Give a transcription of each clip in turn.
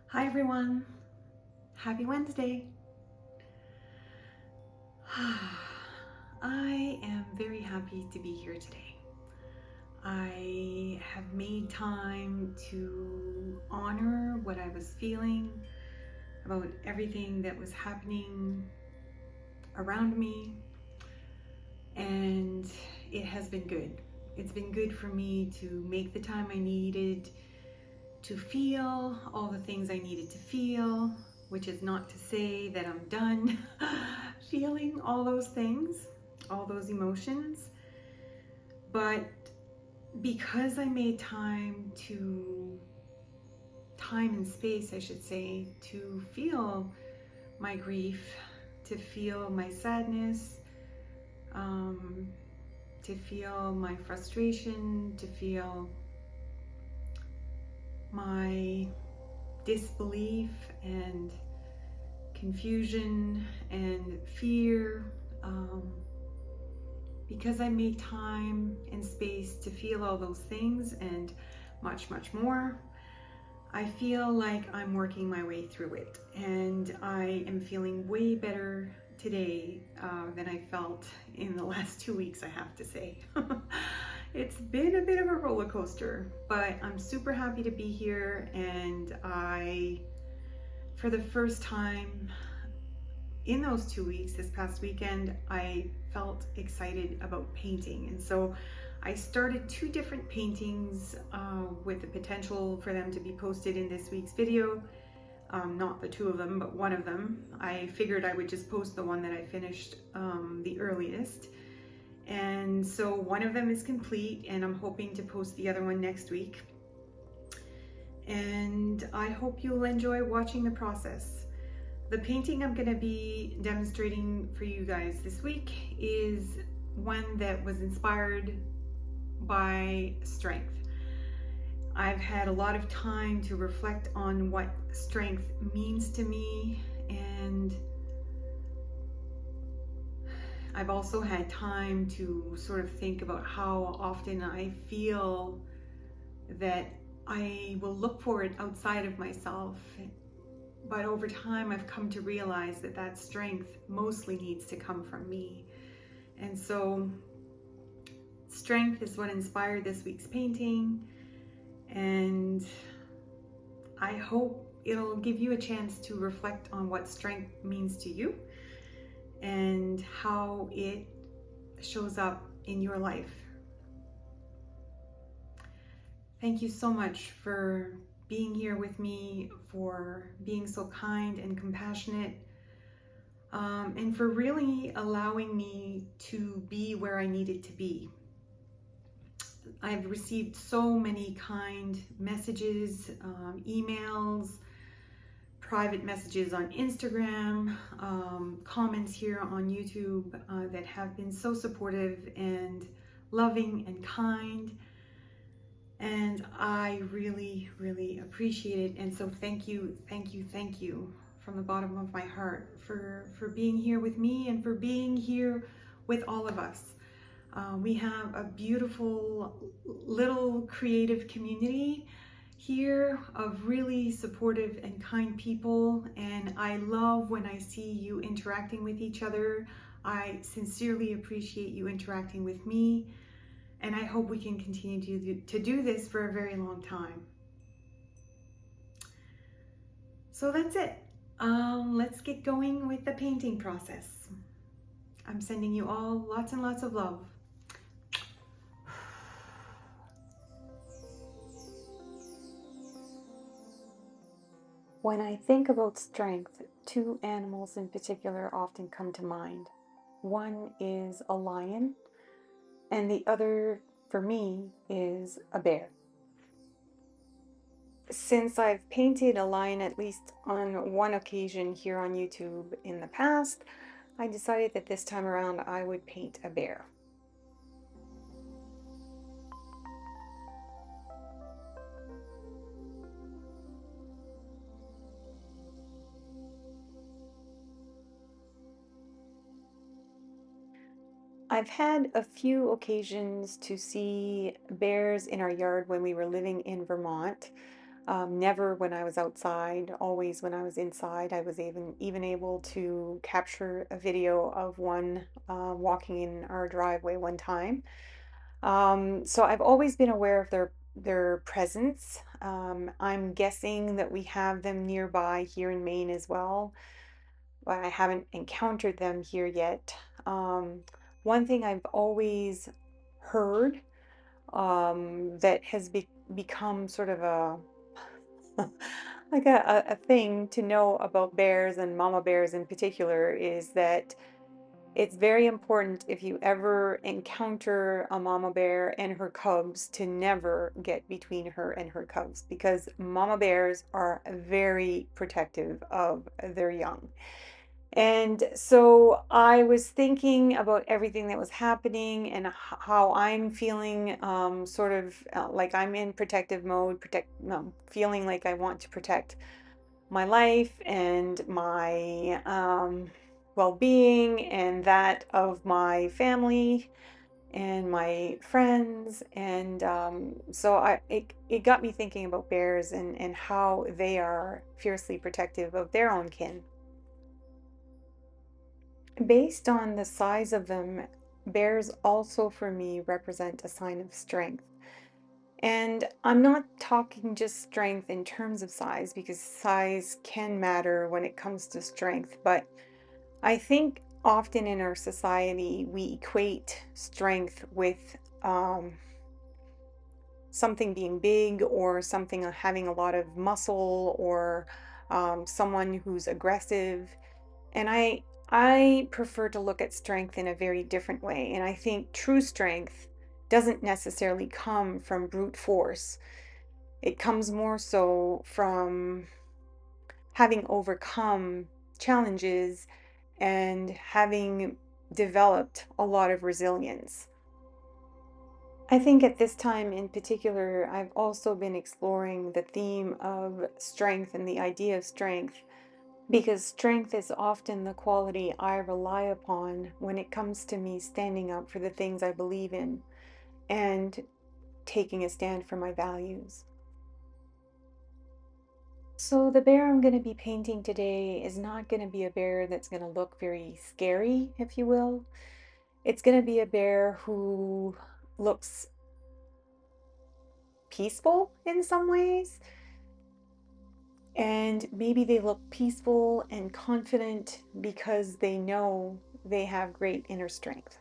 Hi everyone, happy Wednesday. I am very happy to be here today. I have made time to honor what I was feeling about everything that was happening around me, and it has been good. It's been good for me to make the time I needed to feel all the things I needed to feel, which is not to say that I'm done feeling all those things, all those emotions. But because I made time and space, I should say, to feel my grief, to feel my sadness, um, to feel my frustration, to feel my disbelief and confusion and fear, because I made time and space to feel all those things and much, much more, I feel like I'm working my way through it, and I am feeling way better today than I felt in the last 2 weeks, I have to say. It's been a bit of a roller coaster, but I'm super happy to be here, and for the first time in those 2 weeks, this past weekend, I felt excited about painting. And so I started 2 different paintings with the potential for them to be posted in this week's video. Not the 2 of them, but one of them. I figured I would just post the one that I finished the earliest. And so one of them is complete, and I'm hoping to post the other one next week. And I hope you'll enjoy watching the process. The painting I'm going to be demonstrating for you guys this week is one that was inspired by strength. I've had a lot of time to reflect on what strength means to me, and I've also had time to sort of think about how often I feel that I will look for it outside of myself. But over time, I've come to realize that that strength mostly needs to come from me. And so strength is what inspired this week's painting. And I hope it'll give you a chance to reflect on what strength means to you and how it shows up in your life. Thank you so much for being here with me, for being so kind and compassionate, and for really allowing me to be where I needed to be. I've received so many kind messages, emails, private messages on Instagram, comments here on YouTube that have been so supportive and loving and kind. And I really, really appreciate it. And so thank you, thank you, thank you from the bottom of my heart for being here with me and for being here with all of us. We have a beautiful little creative community here of really supportive and kind people. And I love when I see you interacting with each other. I sincerely appreciate you interacting with me. And I hope we can continue to do this for a very long time. So that's it. Let's get going with the painting process. I'm sending you all lots and lots of love. When I think about strength, 2 animals in particular often come to mind. One is a lion, and the other, for me, is a bear. Since I've painted a lion at least on one occasion here on YouTube in the past, I decided that this time around I would paint a bear. I've had a few occasions to see bears in our yard when we were living in Vermont. Never when I was outside, always when I was inside. I was even able to capture a video of one walking in our driveway one time. So I've always been aware of their presence. I'm guessing that we have them nearby here in Maine as well, but I haven't encountered them here yet. Um, One thing I've always heard that has become sort of a like a thing to know about bears and mama bears in particular is that it's very important if you ever encounter a mama bear and her cubs to never get between her and her cubs because mama bears are very protective of their young. And so I was thinking about everything that was happening and how I'm feeling, sort of like I'm in protective mode, no, feeling like I want to protect my life and my well-being and that of my family and my friends. And so it got me thinking about bears and how they are fiercely protective of their own kin. Based on the size of them, bears also for me represent a sign of strength. And I'm not talking just strength in terms of size, because size can matter when it comes to strength, but I think often in our society we equate strength with something being big or something having a lot of muscle or someone who's aggressive. And I prefer to look at strength in a very different way. And I think true strength doesn't necessarily come from brute force. It comes more so from having overcome challenges and having developed a lot of resilience. I think at this time in particular, I've also been exploring the theme of strength and the idea of strength because strength is often the quality I rely upon when it comes to me standing up for the things I believe in and taking a stand for my values. So the bear I'm going to be painting today is not going to be a bear that's going to look very scary, if you will. It's going to be a bear who looks peaceful in some ways. And maybe they look peaceful and confident because they know they have great inner strength.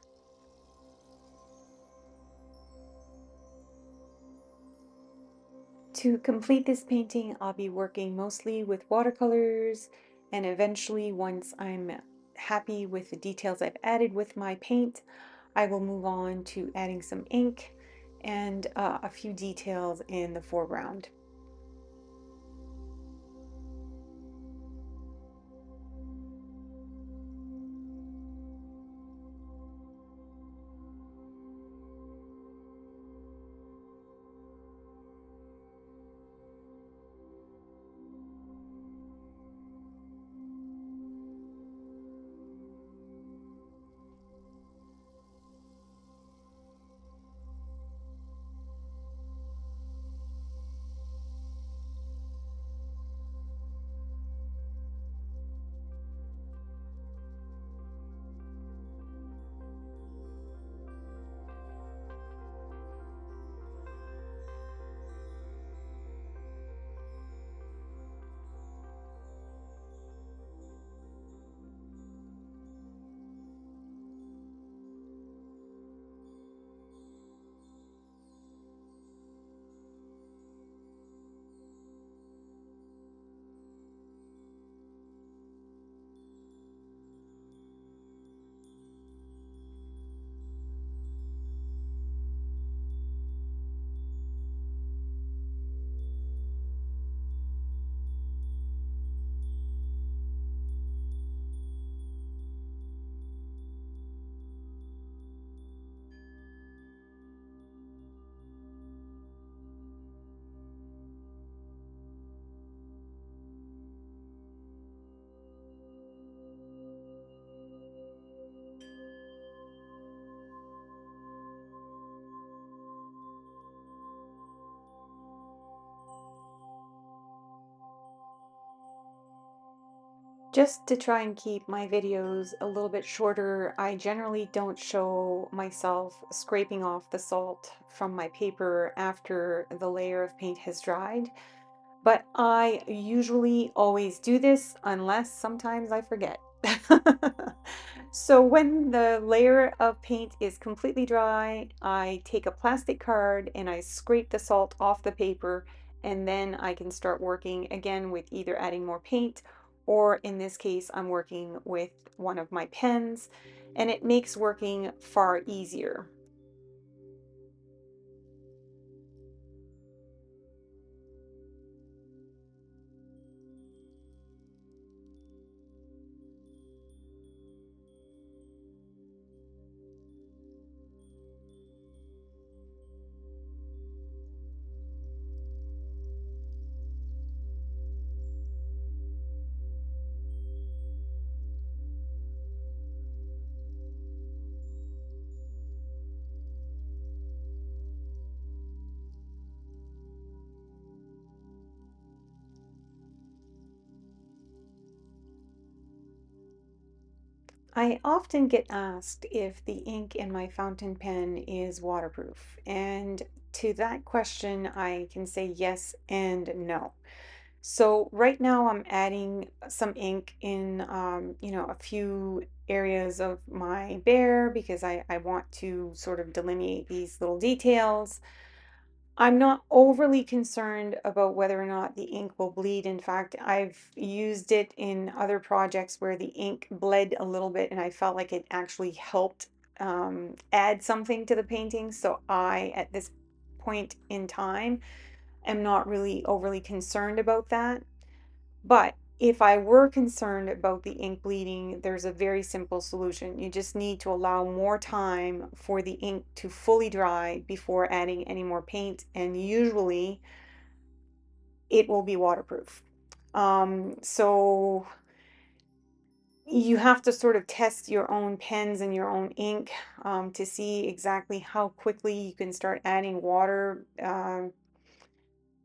To complete this painting, I'll be working mostly with watercolors, and eventually, once I'm happy with the details I've added with my paint, I will move on to adding some ink and a few details in the foreground. Just to try and keep my videos a little bit shorter, I generally don't show myself scraping off the salt from my paper after the layer of paint has dried. But I usually always do this unless sometimes I forget. So when the layer of paint is completely dry, I take a plastic card and I scrape the salt off the paper, and then I can start working again with either adding more paint, or in this case, I'm working with one of my pens, and it makes working far easier. I often get asked if the ink in my fountain pen is waterproof. And to that question, I can say yes and no. So right now I'm adding some ink in, a few areas of my bear because I want to sort of delineate these little details. I'm not overly concerned about whether or not the ink will bleed. In fact, I've used it in other projects where the ink bled a little bit and I felt like it actually helped add something to the painting. So I, at this point in time, am not really overly concerned about that. But if I were concerned about the ink bleeding, there's a very simple solution. You just need to allow more time for the ink to fully dry before adding any more paint, and usually it will be waterproof. So you have to sort of test your own pens and your own ink to see exactly how quickly you can start adding water.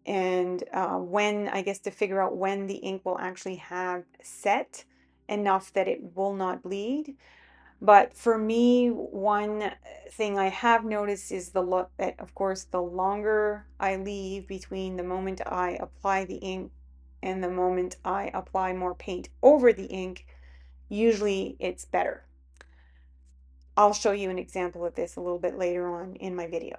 And when, I guess, to figure out when the ink will actually have set enough that it will not bleed. But for me, one thing I have noticed is the look that, of course, the longer I leave between the moment I apply the ink and the moment I apply more paint over the ink, usually it's better. I'll show you an example of this a little bit later on in my video.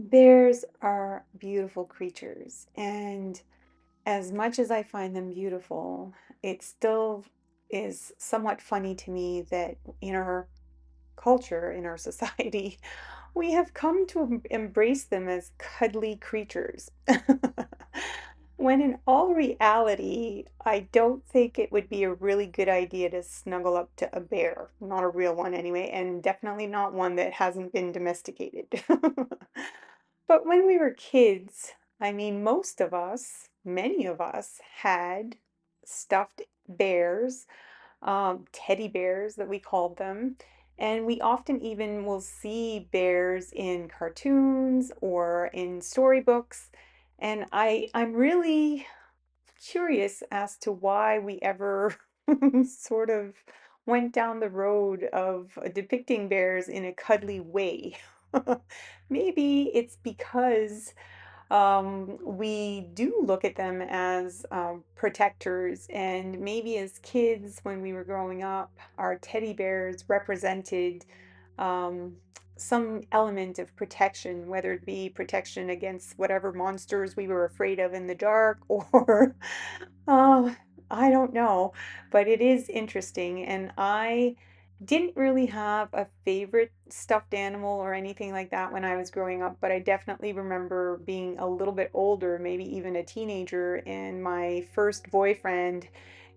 Bears are beautiful creatures, and as much as I find them beautiful, it still is somewhat funny to me that in our culture, in our society, we have come to embrace them as cuddly creatures. When in all reality, I don't think it would be a really good idea to snuggle up to a bear. Not a real one anyway, and definitely not one that hasn't been domesticated. But when we were kids, I mean, most of us, many of us, had stuffed bears, teddy bears that we called them. And we often even will see bears in cartoons or in storybooks. And I'm really curious as to why we ever sort of went down the road of depicting bears in a cuddly way. Maybe it's because We do look at them as protectors, and maybe as kids, when we were growing up, our teddy bears represented um, some element of protection, whether it be protection against whatever monsters we were afraid of in the dark, or oh, I don't know, but it is interesting. And I didn't really have a favorite stuffed animal or anything like that when I was growing up, but I definitely remember being a little bit older, maybe even a teenager, and my first boyfriend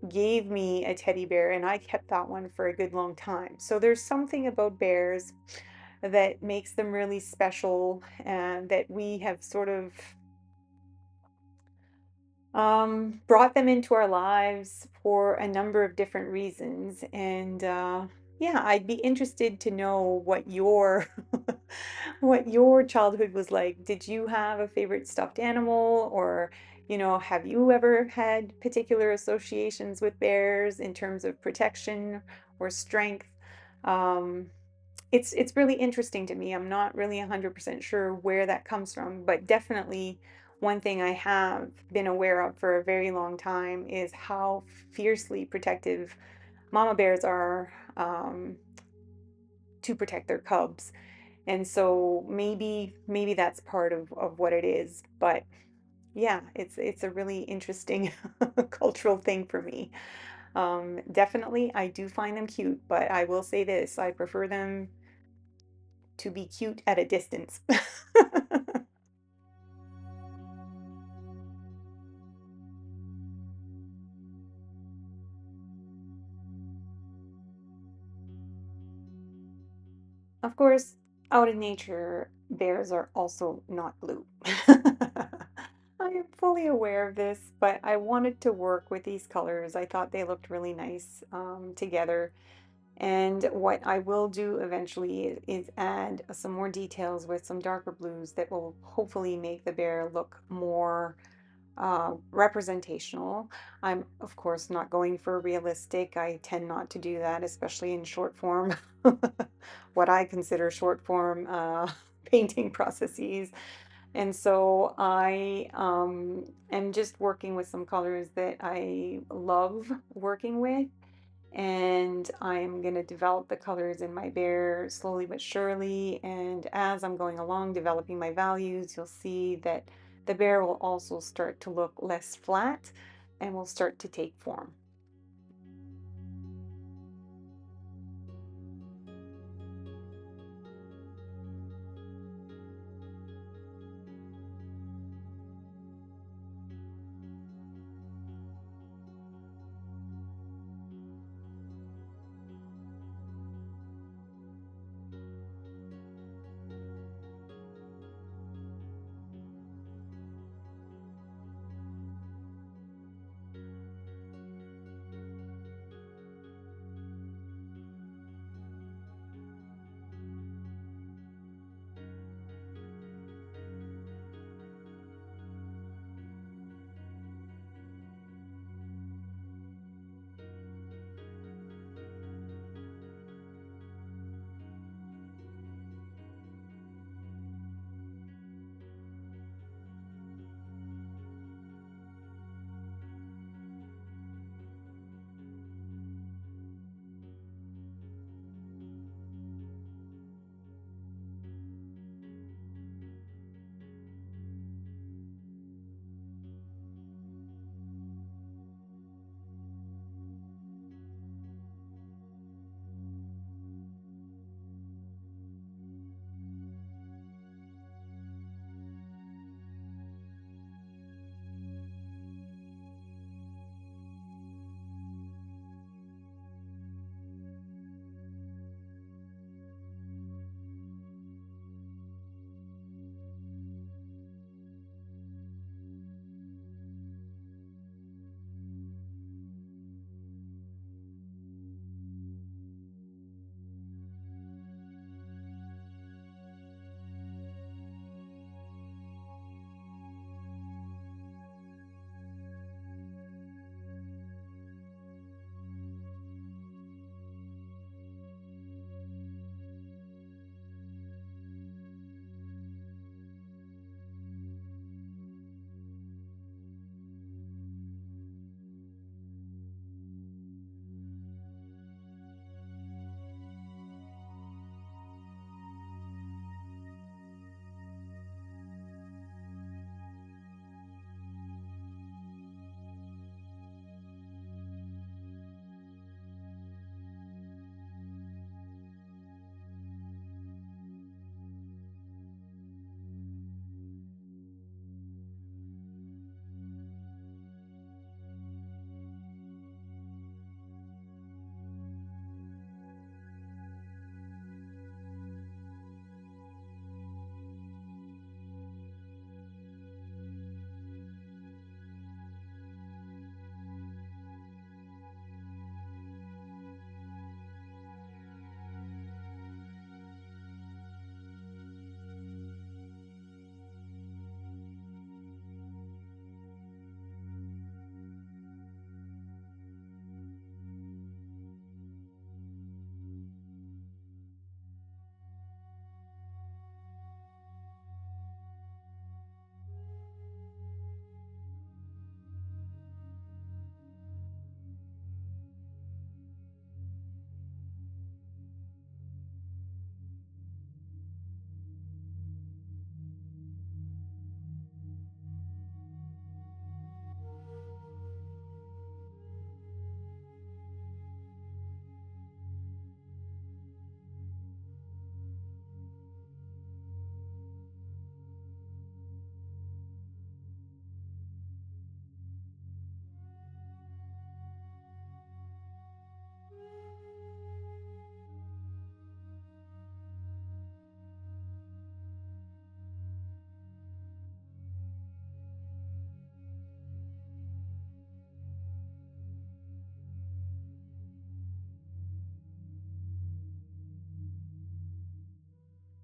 gave me a teddy bear, and I kept that one for a good long time. So there's something about bears that makes them really special, and that we have sort of brought them into our lives for a number of different reasons. And yeah, I'd be interested to know what your what your childhood was like. Did you have a favorite stuffed animal, or, have you ever had particular associations with bears in terms of protection or strength? Um, it's really interesting to me. I'm not really 100% sure where that comes from, but definitely one thing I have been aware of for a very long time is how fiercely protective mama bears are, to protect their cubs. And so maybe that's part of what it is. But yeah, it's a really interesting cultural thing for me. Definitely, I do find them cute, but I will say this, I prefer them to be cute at a distance. Of course, out in nature, bears are also not blue. I am fully aware of this, but I wanted to work with these colors. I thought they looked really nice together. And what I will do eventually is add some more details with some darker blues that will hopefully make the bear look more representational. I'm, of course, not going for realistic. I tend not to do that, especially in short form, what I consider short form painting processes. And so I am just working with some colors that I love working with, and I'm going to develop the colors in my bear slowly but surely. And as I'm going along developing my values, you'll see that the bear will also start to look less flat and will start to take form.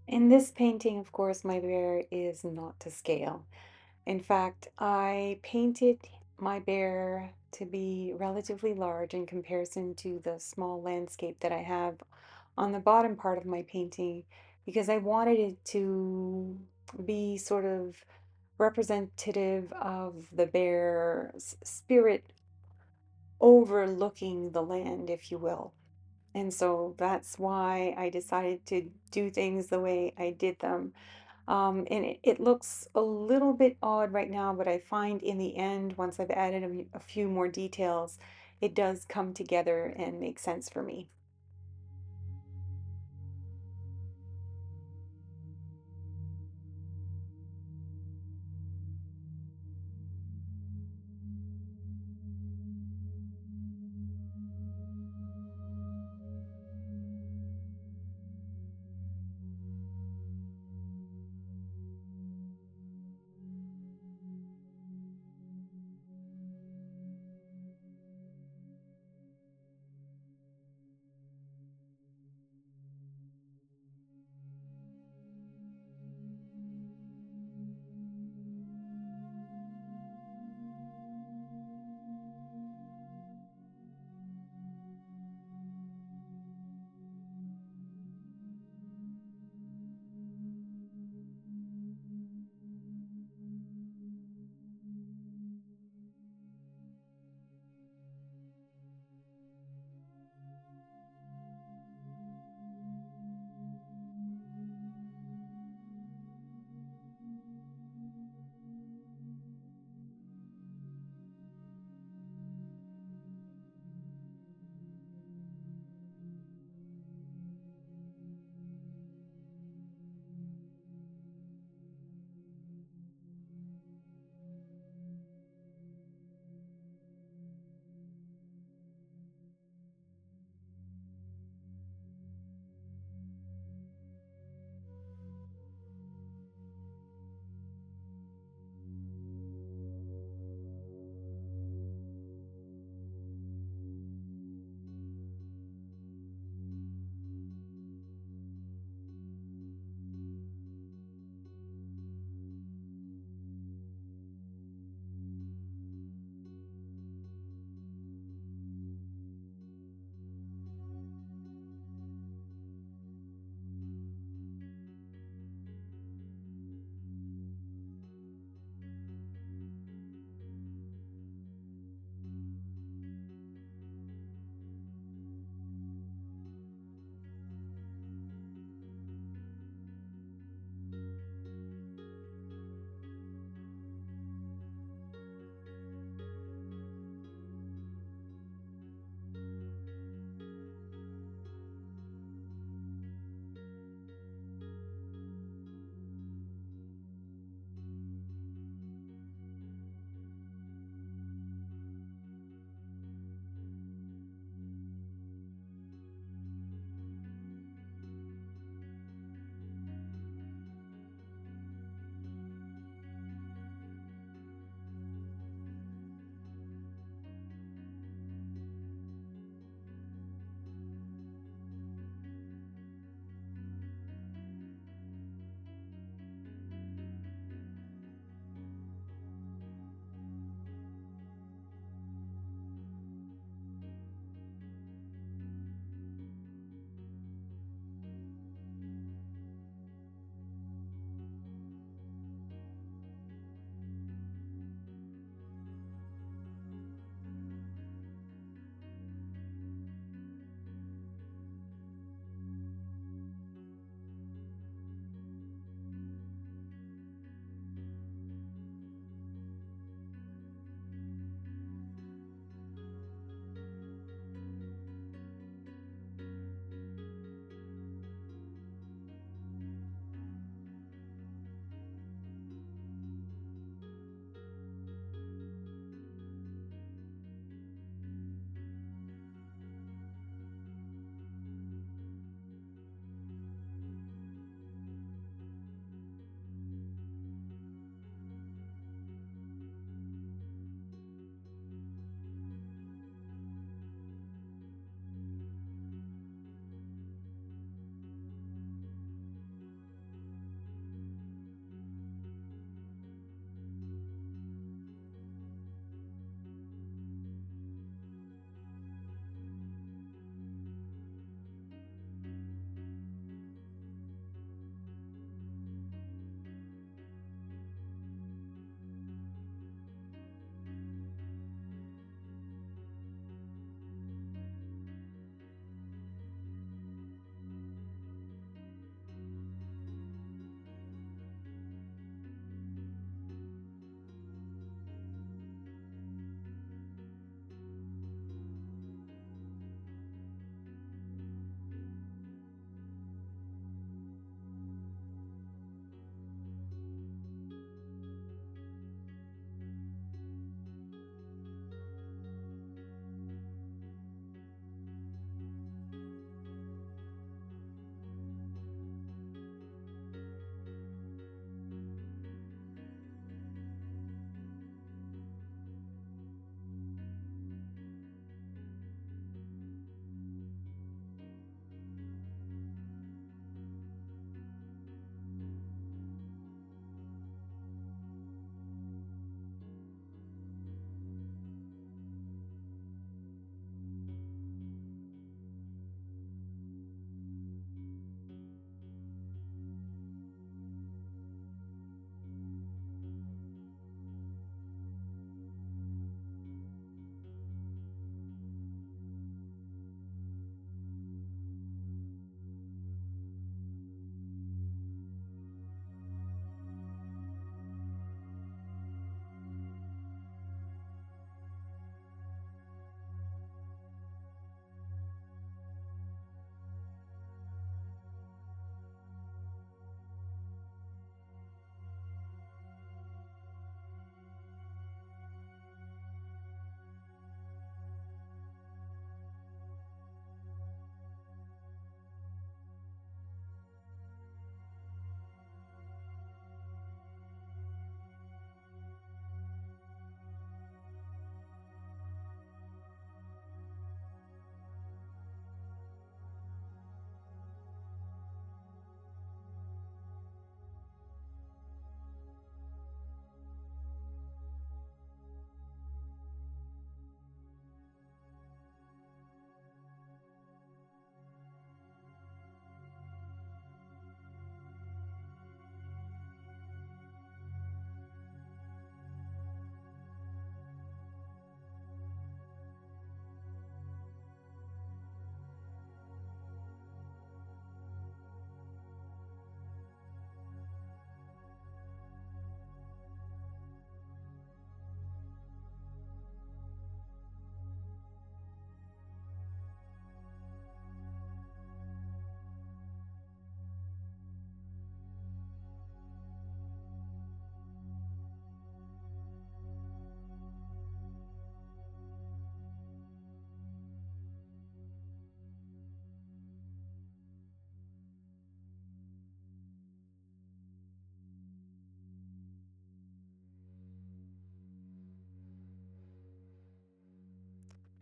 In this painting, of course, my bear is not to scale. In fact, I painted my bear to be relatively large in comparison to the small landscape that I have on the bottom part of my painting because I wanted it to be sort of representative of the bear's spirit overlooking the land, if you will. And so that's why I decided to do things the way I did them. And it looks a little bit odd right now, but I find in the end, once I've added a few more details, it does come together and make sense for me.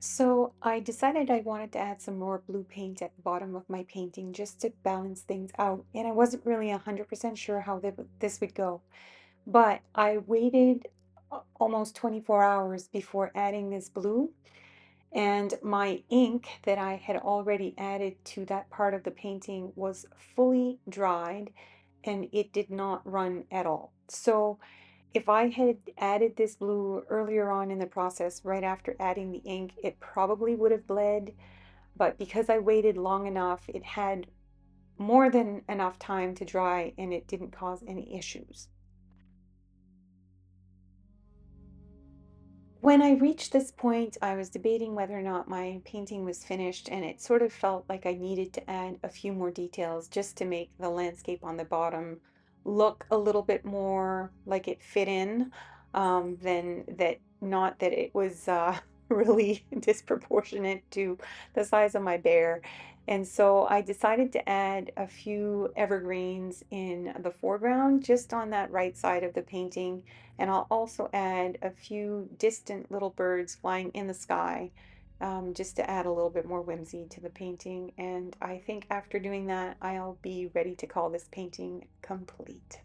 So I decided I wanted to add some more blue paint at the bottom of my painting just to balance things out. And I wasn't really 100% sure how this would go. But I waited almost 24 hours before adding this blue. And my ink that I had already added to that part of the painting was fully dried and it did not run at all. So if I had added this blue earlier on in the process, right after adding the ink, it probably would have bled. But because I waited long enough, it had more than enough time to dry and it didn't cause any issues. When I reached this point, I was debating whether or not my painting was finished, and it sort of felt like I needed to add a few more details just to make the landscape on the bottom look a little bit more like it fit in, than that, not that it was really disproportionate to the size of my bear. And so I decided to add a few evergreens in the foreground, just on that right side of the painting, and I'll also add a few distant little birds flying in the sky, just to add a little bit more whimsy to the painting. And I think after doing that, I'll be ready to call this painting complete.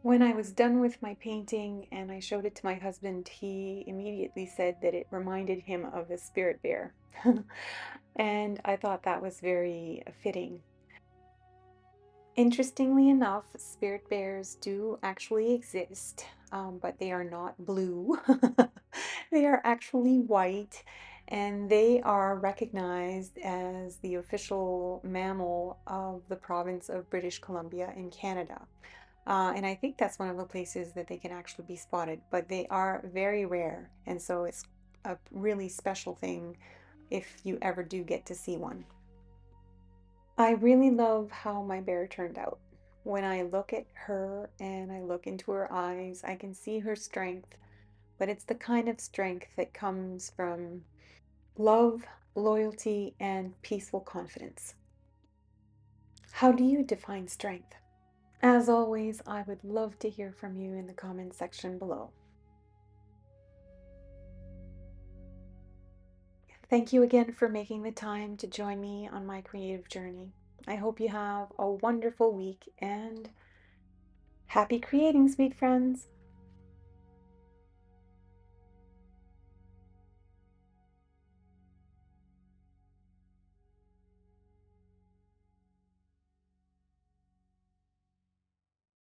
When I was done with my painting and I showed it to my husband, he immediately said that it reminded him of a spirit bear. And I thought that was very fitting. Interestingly enough, spirit bears do actually exist, but they are not blue. They are actually white, and they are recognized as the official mammal of the province of British Columbia in Canada. And I think that's one of the places that they can actually be spotted, but they are very rare, and so it's a really special thing if you ever do get to see one. I really love how my bear turned out. When I look at her and I look into her eyes, I can see her strength, but it's the kind of strength that comes from love, loyalty, and peaceful confidence. How do you define strength? As always, I would love to hear from you in the comment section below. Thank you again for making the time to join me on my creative journey. I hope you have a wonderful week and happy creating, sweet friends!